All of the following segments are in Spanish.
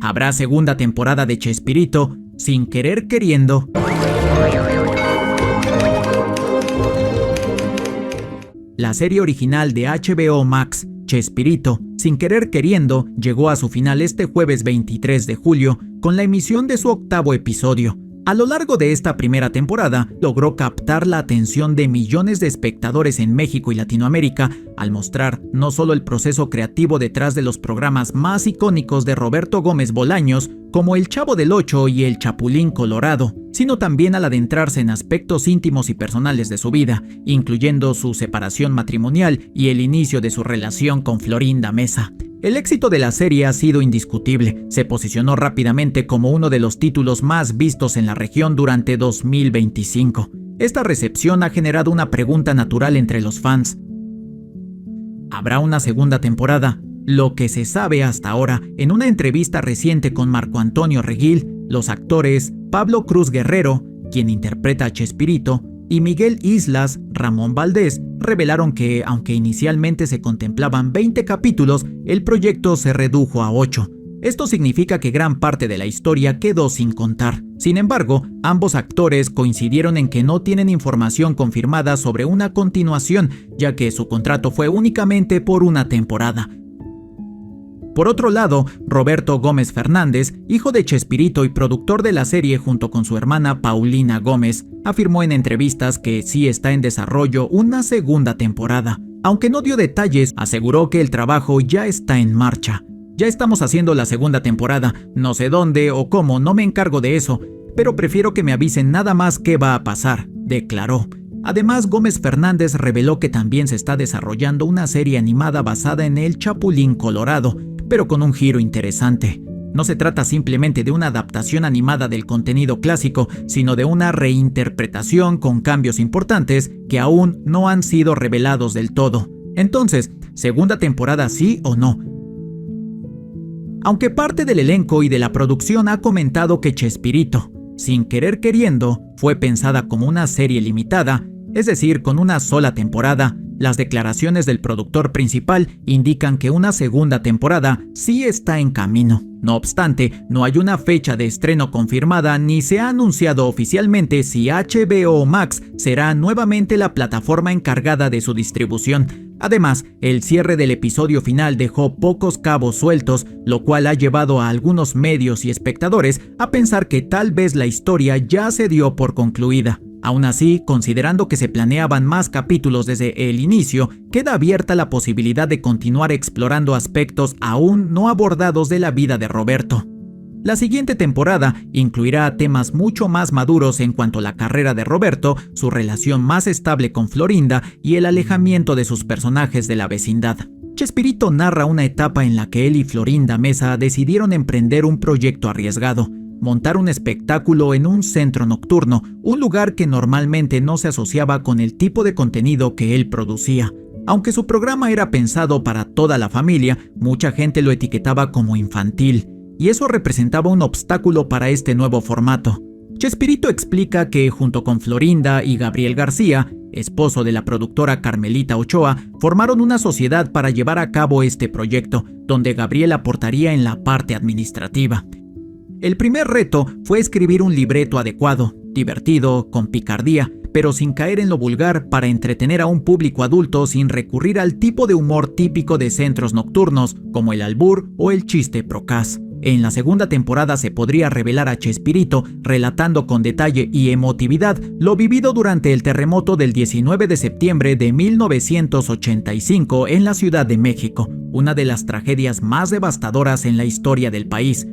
Habrá segunda temporada de Chespirito, sin querer queriendo. La serie original de HBO Max, Chespirito, sin querer queriendo, llegó a su final este jueves 23 de julio con la emisión de su 8º episodio. A lo largo de esta primera temporada, logró captar la atención de millones de espectadores en México y Latinoamérica al mostrar no solo el proceso creativo detrás de los programas más icónicos de Roberto Gómez Bolaños, como El Chavo del Ocho y El Chapulín Colorado, sino también al adentrarse en aspectos íntimos y personales de su vida, incluyendo su separación matrimonial y el inicio de su relación con Florinda Meza. El éxito de la serie ha sido indiscutible. Se posicionó rápidamente como uno de los títulos más vistos en la región durante 2025. Esta recepción ha generado una pregunta natural entre los fans. ¿Habrá una segunda temporada? Lo que se sabe hasta ahora, en una entrevista reciente con Marco Antonio Regil, los actores Pablo Cruz Guerrero, quien interpreta a Chespirito, y Miguel Islas, Ramón Valdés, revelaron que, aunque inicialmente se contemplaban 20 capítulos, el proyecto se redujo a 8. Esto significa que gran parte de la historia quedó sin contar. Sin embargo, ambos actores coincidieron en que no tienen información confirmada sobre una continuación, ya que su contrato fue únicamente por una temporada. Por otro lado, Roberto Gómez Fernández, hijo de Chespirito y productor de la serie junto con su hermana Paulina Gómez, afirmó en entrevistas que sí está en desarrollo una segunda temporada. Aunque no dio detalles, aseguró que el trabajo ya está en marcha. Ya estamos haciendo la segunda temporada, no sé dónde o cómo, no me encargo de eso, pero prefiero que me avisen nada más qué va a pasar, declaró. Además, Gómez Fernández reveló que también se está desarrollando una serie animada basada en El Chapulín Colorado, pero con un giro interesante. No se trata simplemente de una adaptación animada del contenido clásico, sino de una reinterpretación con cambios importantes que aún no han sido revelados del todo. Entonces, ¿segunda temporada sí o no? Aunque parte del elenco y de la producción ha comentado que Chespirito, sin querer queriendo, fue pensada como una serie limitada, es decir, con una sola temporada, las declaraciones del productor principal indican que una segunda temporada sí está en camino. No obstante, no hay una fecha de estreno confirmada ni se ha anunciado oficialmente si HBO Max será nuevamente la plataforma encargada de su distribución. Además, el cierre del episodio final dejó pocos cabos sueltos, lo cual ha llevado a algunos medios y espectadores a pensar que tal vez la historia ya se dio por concluida. Aún así, considerando que se planeaban más capítulos desde el inicio, queda abierta la posibilidad de continuar explorando aspectos aún no abordados de la vida de Roberto. La siguiente temporada incluirá temas mucho más maduros en cuanto a la carrera de Roberto, su relación más estable con Florinda y el alejamiento de sus personajes de la vecindad. Chespirito narra una etapa en la que él y Florinda Meza decidieron emprender un proyecto arriesgado: montar un espectáculo en un centro nocturno, un lugar que normalmente no se asociaba con el tipo de contenido que él producía. Aunque su programa era pensado para toda la familia, mucha gente lo etiquetaba como infantil, y eso representaba un obstáculo para este nuevo formato. Chespirito explica que junto con Florinda y Gabriel García, esposo de la productora Carmelita Ochoa, formaron una sociedad para llevar a cabo este proyecto, donde Gabriel aportaría en la parte administrativa. El primer reto fue escribir un libreto adecuado, divertido, con picardía, pero sin caer en lo vulgar, para entretener a un público adulto sin recurrir al tipo de humor típico de centros nocturnos, como el albur o el chiste procaz. En la segunda temporada se podría revelar a Chespirito relatando con detalle y emotividad lo vivido durante el terremoto del 19 de septiembre de 1985 en la Ciudad de México, una de las tragedias más devastadoras en la historia del país.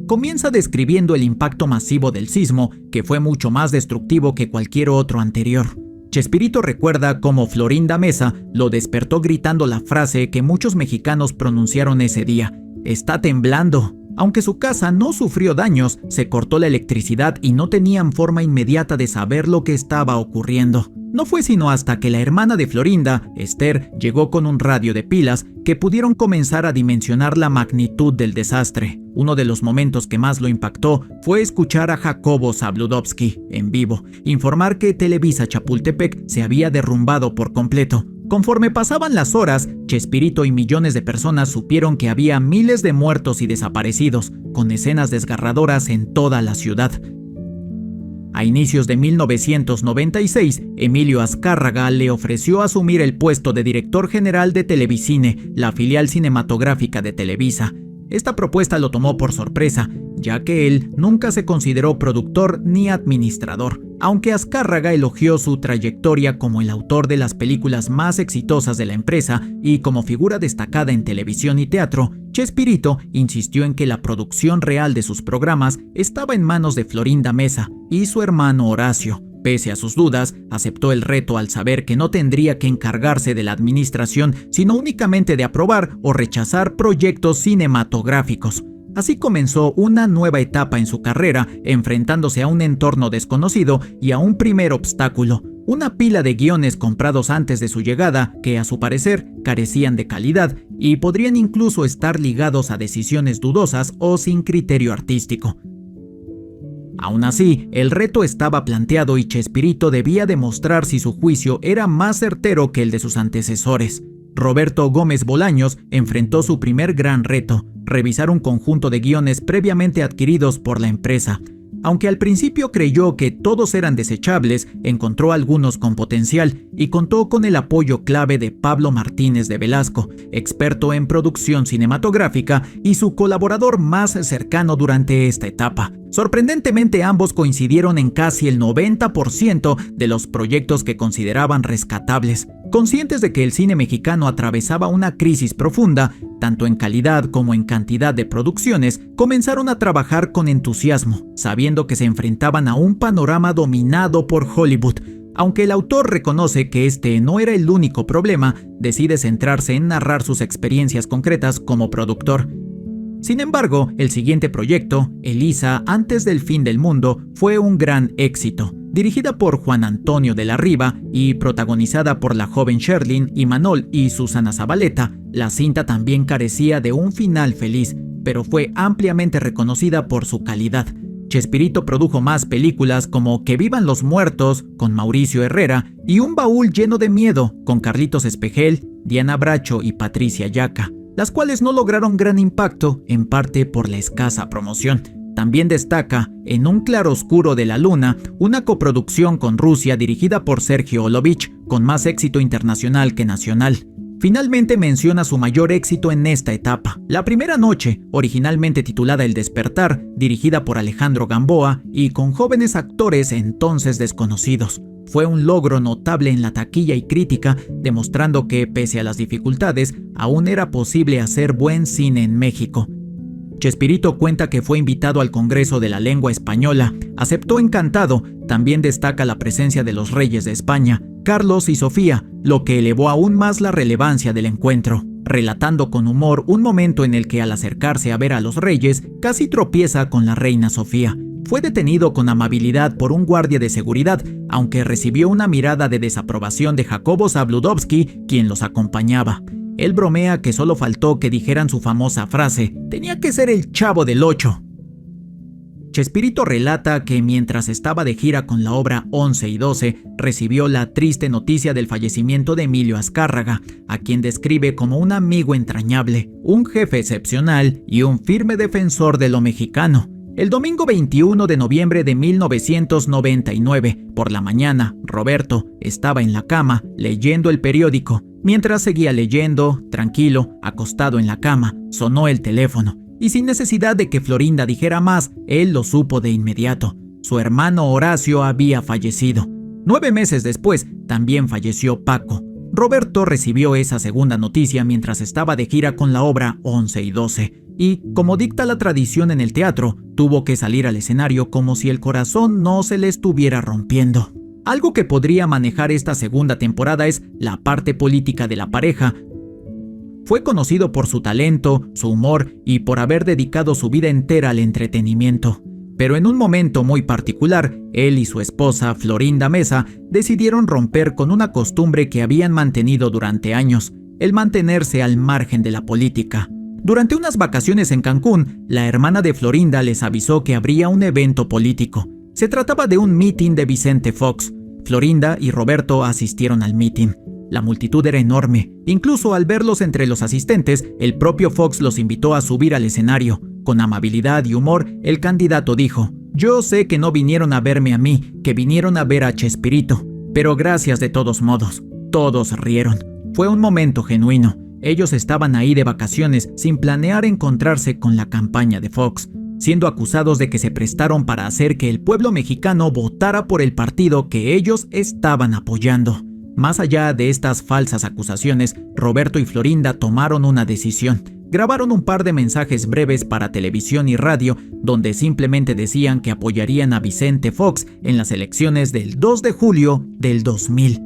Comienza describiendo el impacto masivo del sismo, que fue mucho más destructivo que cualquier otro anterior. Chespirito recuerda cómo Florinda Meza lo despertó gritando la frase que muchos mexicanos pronunciaron ese día: «Está temblando». Aunque su casa no sufrió daños, se cortó la electricidad y no tenían forma inmediata de saber lo que estaba ocurriendo. No fue sino hasta que la hermana de Florinda, Esther, llegó con un radio de pilas que pudieron comenzar a dimensionar la magnitud del desastre. Uno de los momentos que más lo impactó fue escuchar a Jacobo Zabludovsky, en vivo, informar que Televisa Chapultepec se había derrumbado por completo. Conforme pasaban las horas, Chespirito y millones de personas supieron que había miles de muertos y desaparecidos, con escenas desgarradoras en toda la ciudad. A inicios de 1996, Emilio Azcárraga le ofreció asumir el puesto de director general de Televicine, la filial cinematográfica de Televisa. Esta propuesta lo tomó por sorpresa, ya que él nunca se consideró productor ni administrador. Aunque Azcárraga elogió su trayectoria como el autor de las películas más exitosas de la empresa y como figura destacada en televisión y teatro, Chespirito insistió en que la producción real de sus programas estaba en manos de Florinda Mesa y su hermano Horacio. Pese a sus dudas, aceptó el reto al saber que no tendría que encargarse de la administración, sino únicamente de aprobar o rechazar proyectos cinematográficos. Así comenzó una nueva etapa en su carrera, enfrentándose a un entorno desconocido y a un primer obstáculo: una pila de guiones comprados antes de su llegada que, a su parecer, carecían de calidad y podrían incluso estar ligados a decisiones dudosas o sin criterio artístico. Aún así, el reto estaba planteado y Chespirito debía demostrar si su juicio era más certero que el de sus antecesores. Roberto Gómez Bolaños enfrentó su primer gran reto: revisar un conjunto de guiones previamente adquiridos por la empresa. Aunque al principio creyó que todos eran desechables, encontró algunos con potencial y contó con el apoyo clave de Pablo Martínez de Velasco, experto en producción cinematográfica y su colaborador más cercano durante esta etapa. Sorprendentemente, ambos coincidieron en casi el 90% de los proyectos que consideraban rescatables. Conscientes de que el cine mexicano atravesaba una crisis profunda, tanto en calidad como en cantidad de producciones, comenzaron a trabajar con entusiasmo, sabiendo que se enfrentaban a un panorama dominado por Hollywood. Aunque el autor reconoce que este no era el único problema, decide centrarse en narrar sus experiencias concretas como productor. Sin embargo, el siguiente proyecto, Elisa antes del fin del mundo, fue un gran éxito. Dirigida por Juan Antonio de la Riva y protagonizada por la joven Sherlyn Imanol y Susana Zabaleta, la cinta también carecía de un final feliz, pero fue ampliamente reconocida por su calidad. Chespirito produjo más películas como Que vivan los muertos, con Mauricio Herrera, y Un baúl lleno de miedo, con Carlitos Espejel, Diana Bracho y Patricia Yaca, las cuales no lograron gran impacto, en parte por la escasa promoción. También destaca En un claroscuro de la luna, una coproducción con Rusia dirigida por Sergio Olovich, con más éxito internacional que nacional. Finalmente menciona su mayor éxito en esta etapa: La primera noche, originalmente titulada El despertar, dirigida por Alejandro Gamboa y con jóvenes actores entonces desconocidos. Fue un logro notable en la taquilla y crítica, demostrando que, pese a las dificultades, aún era posible hacer buen cine en México. Chespirito cuenta que fue invitado al Congreso de la Lengua Española, aceptó encantado. También destaca la presencia de los reyes de España, Carlos y Sofía, lo que elevó aún más la relevancia del encuentro, relatando con humor un momento en el que, al acercarse a ver a los reyes, casi tropieza con la reina Sofía. Fue detenido con amabilidad por un guardia de seguridad, aunque recibió una mirada de desaprobación de Jacobo Zabludovsky, quien los acompañaba. Él bromea que solo faltó que dijeran su famosa frase: tenía que ser el Chavo del Ocho. Chespirito relata que mientras estaba de gira con la obra 11 y 12, recibió la triste noticia del fallecimiento de Emilio Azcárraga, a quien describe como un amigo entrañable, un jefe excepcional y un firme defensor de lo mexicano. El domingo 21 de noviembre de 1999, por la mañana, Roberto estaba en la cama leyendo el periódico. Mientras seguía leyendo, tranquilo, acostado en la cama, sonó el teléfono, y sin necesidad de que Florinda dijera más, él lo supo de inmediato. Su hermano Horacio había fallecido. 9 meses después, también falleció Paco. Roberto recibió esa segunda noticia mientras estaba de gira con la obra 11 y 12, y, como dicta la tradición en el teatro, tuvo que salir al escenario como si el corazón no se le estuviera rompiendo. Algo que podría manejar esta segunda temporada es la parte política de la pareja. Fue conocido por su talento, su humor y por haber dedicado su vida entera al entretenimiento. Pero en un momento muy particular, él y su esposa, Florinda Mesa, decidieron romper con una costumbre que habían mantenido durante años: el mantenerse al margen de la política. Durante unas vacaciones en Cancún, la hermana de Florinda les avisó que habría un evento político. Se trataba de un meeting de Vicente Fox. Florinda y Roberto asistieron al meeting. La multitud era enorme. Incluso al verlos entre los asistentes, el propio Fox los invitó a subir al escenario. Con amabilidad y humor, el candidato dijo: «Yo sé que no vinieron a verme a mí, que vinieron a ver a Chespirito, pero gracias de todos modos». Todos rieron. Fue un momento genuino. Ellos estaban ahí de vacaciones sin planear encontrarse con la campaña de Fox, siendo acusados de que se prestaron para hacer que el pueblo mexicano votara por el partido que ellos estaban apoyando. Más allá de estas falsas acusaciones, Roberto y Florinda tomaron una decisión. Grabaron un par de mensajes breves para televisión y radio donde simplemente decían que apoyarían a Vicente Fox en las elecciones del 2 de julio del 2000.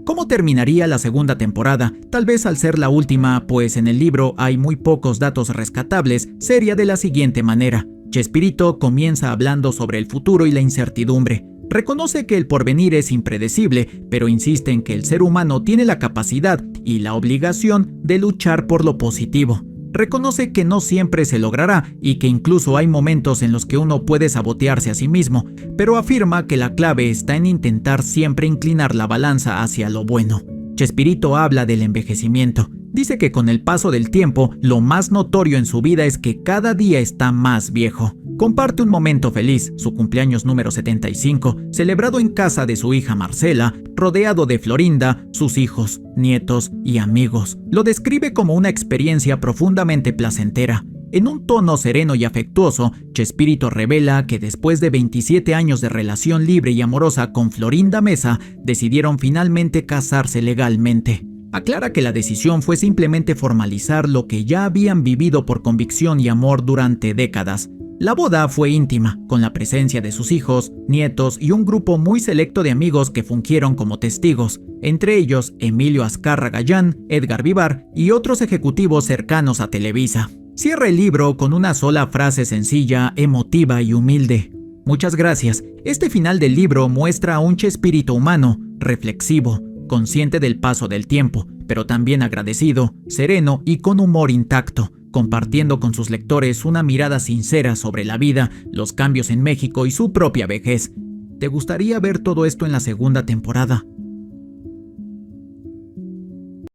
¿Cómo terminaría la segunda temporada? Tal vez al ser la última, pues en el libro hay muy pocos datos rescatables, sería de la siguiente manera. Chespirito comienza hablando sobre el futuro y la incertidumbre. Reconoce que el porvenir es impredecible, pero insiste en que el ser humano tiene la capacidad y la obligación de luchar por lo positivo. Reconoce que no siempre se logrará y que incluso hay momentos en los que uno puede sabotearse a sí mismo, pero afirma que la clave está en intentar siempre inclinar la balanza hacia lo bueno. Chespirito habla del envejecimiento. Dice que con el paso del tiempo, lo más notorio en su vida es que cada día está más viejo. Comparte un momento feliz, su cumpleaños número 75, celebrado en casa de su hija Marcela, rodeado de Florinda, sus hijos, nietos y amigos. Lo describe como una experiencia profundamente placentera. En un tono sereno y afectuoso, Chespirito revela que después de 27 años de relación libre y amorosa con Florinda Mesa, decidieron finalmente casarse legalmente. Aclara que la decisión fue simplemente formalizar lo que ya habían vivido por convicción y amor durante décadas. La boda fue íntima, con la presencia de sus hijos, nietos y un grupo muy selecto de amigos que fungieron como testigos, entre ellos Emilio Azcarra Gallán, Edgar Vivar y otros ejecutivos cercanos a Televisa. Cierra el libro con una sola frase sencilla, emotiva y humilde: «Muchas gracias». Este final del libro muestra a un Chespirito humano, reflexivo, consciente del paso del tiempo, pero también agradecido, sereno y con humor intacto, compartiendo con sus lectores una mirada sincera sobre la vida, los cambios en México y su propia vejez. ¿Te gustaría ver todo esto en la segunda temporada?